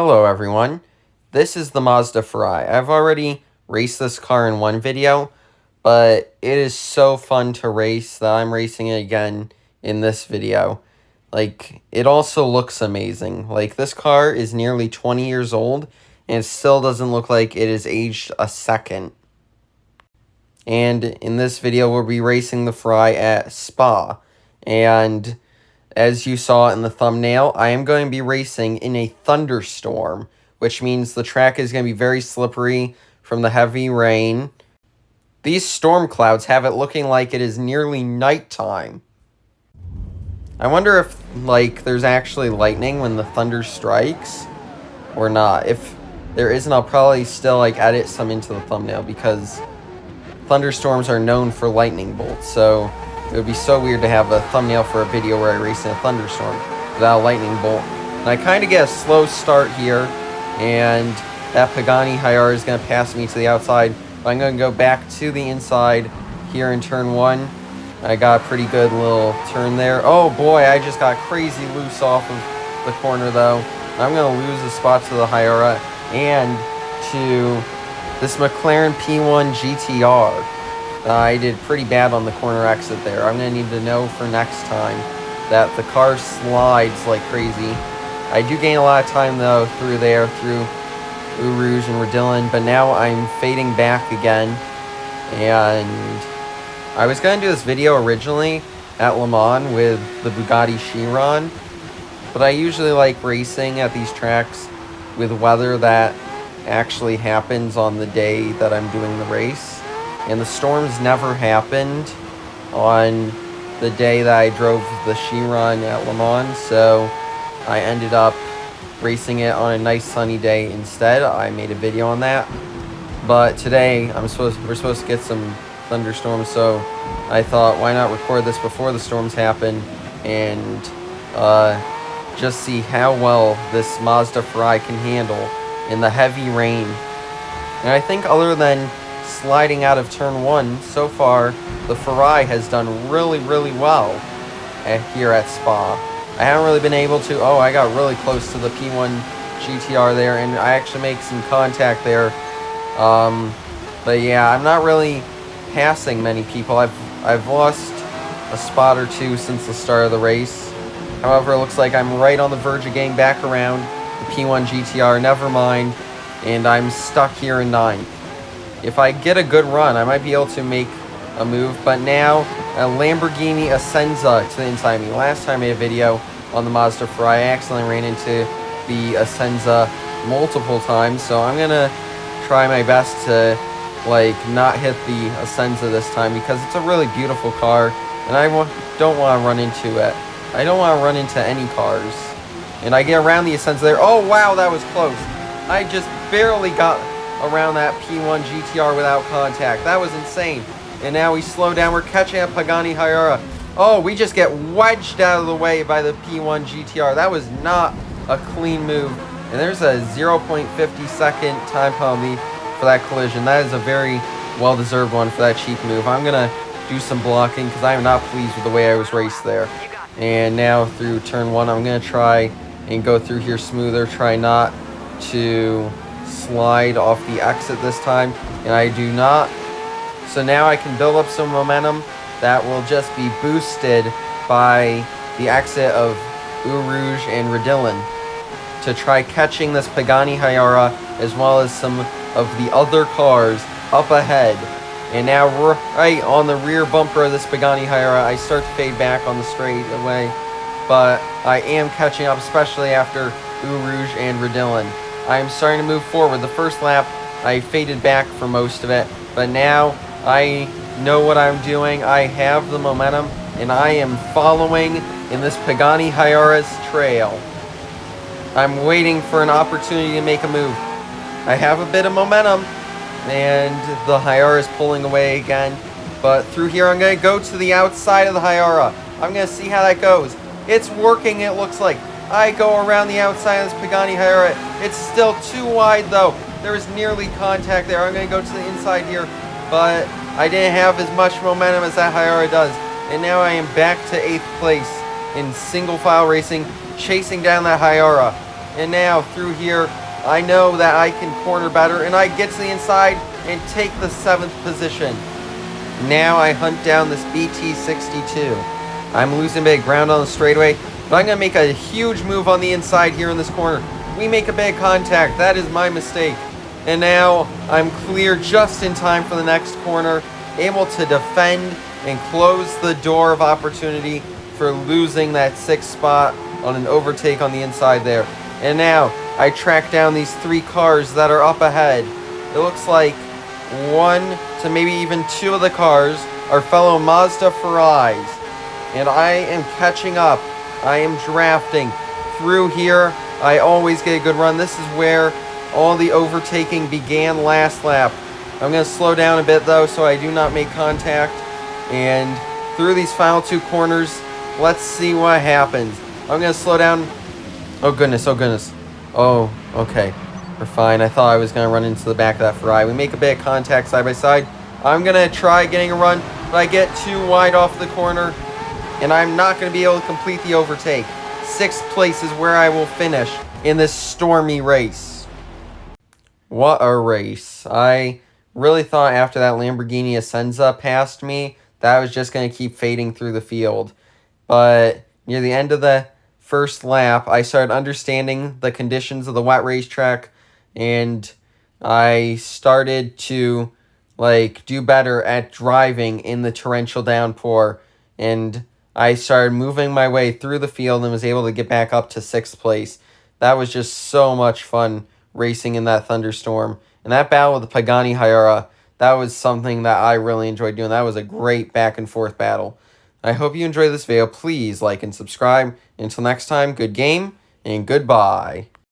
Hello everyone, this is the Mazda Fry. I've already raced this car in one video, but it is so fun to race that I'm racing it again in this video. Like, it also looks amazing. Like, this car is nearly 20 years old, and it still doesn't look like it has aged a second. And in this video, we'll be racing the Fry at Spa, and as you saw in the thumbnail, I am going to be racing in a thunderstorm, which means the track is going to be very slippery from the heavy rain. These storm clouds have it looking like it is nearly nighttime. I wonder if, there's actually lightning when the thunder strikes, or not. If there isn't, I'll probably still, edit some into the thumbnail, because thunderstorms are known for lightning bolts, so it would be so weird to have a thumbnail for a video where I race in a thunderstorm without a lightning bolt. And I kind of get a slow start here, and that Pagani Hyara is going to pass me to the outside. But I'm going to go back to the inside here in turn one. I got a pretty good little turn there. Oh boy, I just got crazy loose off of the corner though. I'm going to lose a spot to the Hyara and to this McLaren P1 GTR. I did pretty bad on the corner exit there. I'm going to need to know for next time that the car slides like crazy. I do gain a lot of time, though, through Eau Rouge and Redillon, but now I'm fading back again. And I was going to do this video originally at Le Mans with the Bugatti Chiron, but I usually like racing at these tracks with weather that actually happens on the day that I'm doing the race. And the storms never happened on the day that I drove the Chiron at Le Mans, so I ended up racing it on a nice sunny day instead. I made a video on that. But today, we're supposed to get some thunderstorms, so I thought, why not record this before the storms happen and just see how well this Mazda Fry can handle in the heavy rain. And I think other than sliding out of turn one, so far the Ferrari has done really well here at Spa. I haven't really been able to, I got really close to the P1 GTR there, and I actually make some contact there. But yeah, I'm not really passing many people. I've lost a spot or two since the start of the race. However, it looks like I'm right on the verge of getting back around the P1 GTR, never mind, and I'm stuck here in 9th. If I get a good run, I might be able to make a move, but now a Lamborghini Asenza to the inside of me. Last time I made a video on the Mazda Fry, I accidentally ran into the Asenza multiple times, so I'm going to try my best to, not hit the Asenza this time, because it's a really beautiful car, and I don't want to run into it. I don't want to run into any cars. And I get around the Asenza there. Oh, wow, that was close. I just barely got around that P1 GTR without contact. That was insane. And now we slow down. We're catching up Pagani Hyara. Oh, we just get wedged out of the way by the P1 GTR. That was not a clean move. And there's a 0.50 second time penalty for that collision. That is a very well-deserved one for that cheap move. I'm going to do some blocking because I am not pleased with the way I was raced there. And now through turn one, I'm going to try and go through here smoother. Try not to slide off the exit this time, and I do not. So now I can build up some momentum that will just be boosted by the exit of Eau Rouge and Redillon to try catching this Pagani Hyara as well as some of the other cars up ahead. And now right on the rear bumper of this Pagani Hyara, I start to fade back on the straightaway, but I am catching up, especially after Eau Rouge and Redillon. I am starting to move forward. The first lap, I faded back for most of it, but now I know what I'm doing. I have the momentum, and I am following in this Pagani Hyara's trail. I'm waiting for an opportunity to make a move. I have a bit of momentum, and the Hyara is pulling away again, but through here I'm going to go to the outside of the Hyara. I'm going to see how that goes. It's working, it looks like. I go around the outside of this Pagani Hyara. It's still too wide, though. There is nearly contact there. I'm going to go to the inside here, but I didn't have as much momentum as that Hyara does. And now I am back to 8th place in single file racing, chasing down that Hyara. And now through here, I know that I can corner better, and I get to the inside and take the 7th position. Now I hunt down this BT62. I'm losing big ground on the straightaway, but I'm going to make a huge move on the inside here in this corner. We make a big contact. That is my mistake. And now I'm clear just in time for the next corner, able to defend and close the door of opportunity for losing that 6th spot on an overtake on the inside there. And now I track down these 3 cars that are up ahead. It looks like 1 to maybe even 2 of the cars are fellow Mazda Ferraris. And I am catching up. I am drafting through here. I always get a good run. This is where all the overtaking began last lap. I'm going to slow down a bit though so I do not make contact. And through these final 2 corners, let's see what happens. I'm going to slow down. Oh goodness, oh goodness. Oh, okay. We're fine. I thought I was going to run into the back of that Ferrari. We make a bit of contact side by side. I'm going to try getting a run, but I get too wide off the corner, and I'm not going to be able to complete the overtake. 6th place is where I will finish in this stormy race. What a race. I really thought after that Lamborghini Essenza passed me, that I was just going to keep fading through the field. But near the end of the first lap, I started understanding the conditions of the wet racetrack, and I started to do better at driving in the torrential downpour, and I started moving my way through the field and was able to get back up to 6th place. That was just so much fun racing in that thunderstorm. And that battle with the Pagani Hyura, that was something that I really enjoyed doing. That was a great back and forth battle. I hope you enjoyed this video. Please like and subscribe. Until next time, good game and goodbye.